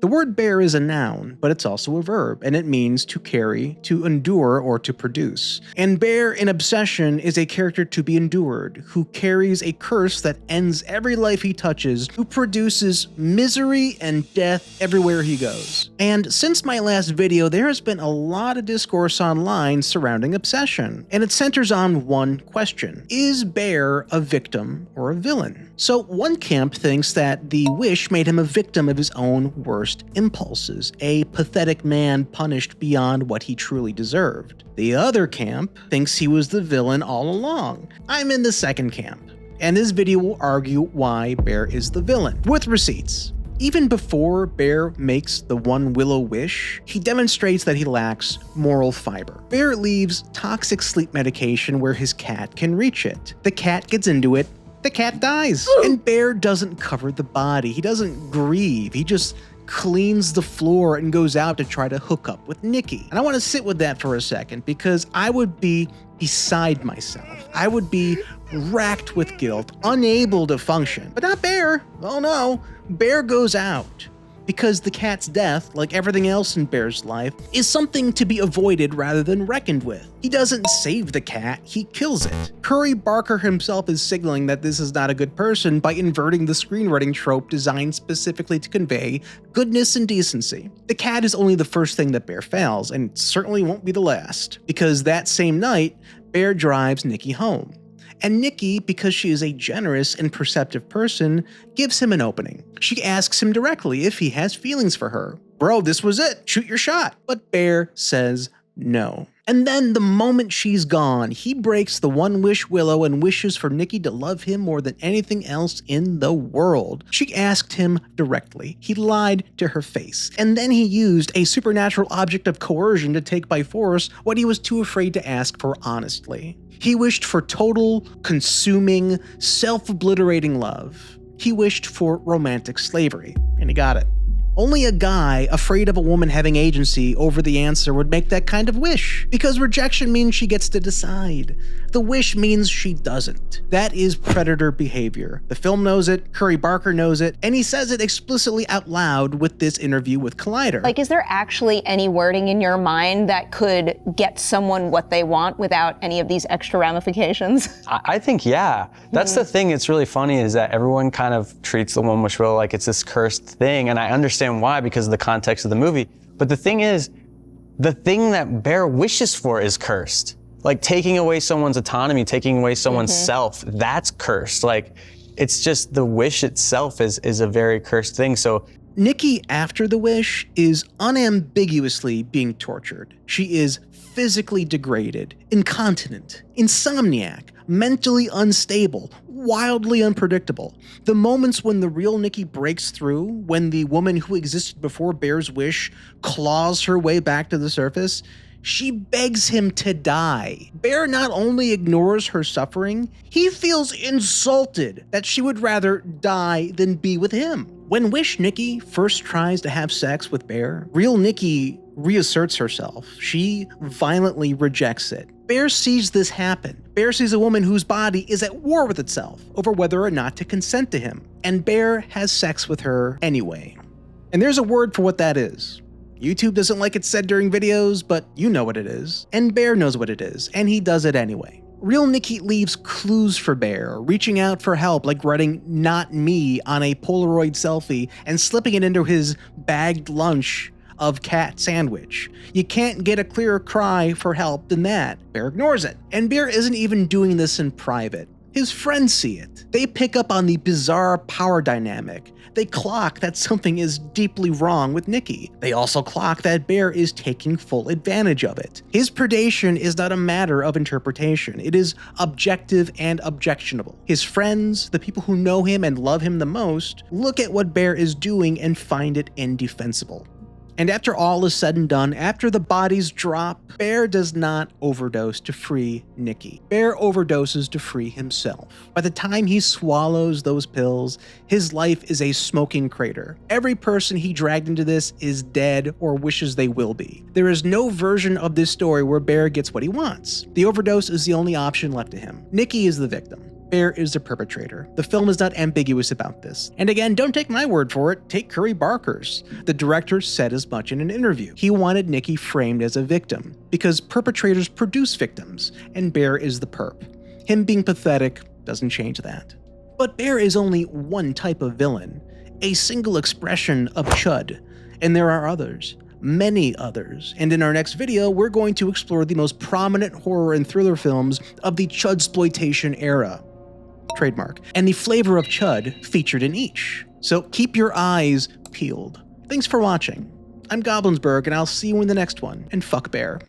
The word bear is a noun, but it's also a verb, and it means to carry, to endure, or to produce. And Bear in Obsession is a character to be endured, who carries a curse that ends every life he touches, who produces misery and death everywhere he goes. And since my last video, there has been a lot of discourse online surrounding Obsession, and it centers on one question: is Bear a victim or a villain? So one camp thinks that the wish made him a victim of his own worst impulses, a pathetic man punished beyond what he truly deserved. The other camp thinks he was the villain all along. I'm in the second camp, and this video will argue why Bear is the villain, with receipts. Even before Bear makes the one willow wish, he demonstrates that he lacks moral fiber. Bear leaves toxic sleep medication where his cat can reach it. The cat gets into it, the cat dies. And Bear doesn't cover the body, he doesn't grieve, he just cleans the floor and goes out to try to hook up with Nikki. And I want to sit with that for a second, because I would be beside myself. I would be racked with guilt, unable to function. But not Bear. Oh no, Bear goes out. Because the cat's death, like everything else in Bear's life, is something to be avoided rather than reckoned with. He doesn't save the cat, he kills it. Curry Barker himself is signaling that this is not a good person by inverting the screenwriting trope designed specifically to convey goodness and decency. The cat is only the first thing that Bear fails, and certainly won't be the last, because that same night, Bear drives Nikki home. And Nikki, because she is a generous and perceptive person, gives him an opening. She asks him directly if he has feelings for her. Bro, this was it. Shoot your shot. But Bear says no. And then the moment she's gone, he breaks the one wish willow and wishes for Nikki to love him more than anything else in the world. She asked him directly. He lied to her face. And then he used a supernatural object of coercion to take by force what he was too afraid to ask for honestly. He wished for total, consuming, self-obliterating love. He wished for romantic slavery, and he got it. Only a guy afraid of a woman having agency over the answer would make that kind of wish, because rejection means she gets to decide. The wish means she doesn't. That is predator behavior. The film knows it, Curry Barker knows it, and he says it explicitly out loud with this interview with Collider. Like, is there actually any wording in your mind that could get someone what they want without any of these extra ramifications? I think, yeah. That's the thing that's really funny, is that everyone kind of treats the one wish willow like it's this cursed thing, and I understand why, because of the context of the movie. But the thing is, the thing that Bear wishes for is cursed. Like taking away someone's autonomy, taking away someone's self, that's cursed. Like, it's just the wish itself is a very cursed thing. So Nikki, after the wish, is unambiguously being tortured. She is physically degraded, incontinent, insomniac, mentally unstable, wildly unpredictable. The moments when the real Nikki breaks through, when the woman who existed before Bear's wish claws her way back to the surface, she begs him to die. Bear not only ignores her suffering, he feels insulted that she would rather die than be with him. When Wish Nikki first tries to have sex with Bear, real Nikki reasserts herself. She violently rejects it. Bear sees this happen. Bear sees a woman whose body is at war with itself over whether or not to consent to him. And Bear has sex with her anyway. And there's a word for what that is. YouTube doesn't like it said during videos, but you know what it is. And Bear knows what it is, and he does it anyway. Real Nikki leaves clues for Bear, reaching out for help like writing "not me" on a Polaroid selfie and slipping it into his bagged lunch of cat sandwich. You can't get a clearer cry for help than that. Bear ignores it. And Bear isn't even doing this in private. His friends see it. They pick up on the bizarre power dynamic. They clock that something is deeply wrong with Nikki. They also clock that Bear is taking full advantage of it. His predation is not a matter of interpretation. It is objective and objectionable. His friends, the people who know him and love him the most, look at what Bear is doing and find it indefensible. And after all is said and done, after the bodies drop, Bear does not overdose to free Nikki. Bear overdoses to free himself. By the time he swallows those pills, his life is a smoking crater. Every person he dragged into this is dead or wishes they will be. There is no version of this story where Bear gets what he wants. The overdose is the only option left to him. Nikki is the victim. Bear is the perpetrator. The film is not ambiguous about this. And again, don't take my word for it, take Curry Barker's. The director said as much in an interview. He wanted Nikki framed as a victim, because perpetrators produce victims, and Bear is the perp. Him being pathetic doesn't change that. But Bear is only one type of villain, a single expression of chud, and there are others. Many others, and in our next video, we're going to explore the most prominent horror and thriller films of the chudsploitation era. Trademark. And the flavor of chud featured in each. So keep your eyes peeled. Thanks for watching. I'm Goblinsberg, and I'll see you in the next one, and fuck Bear.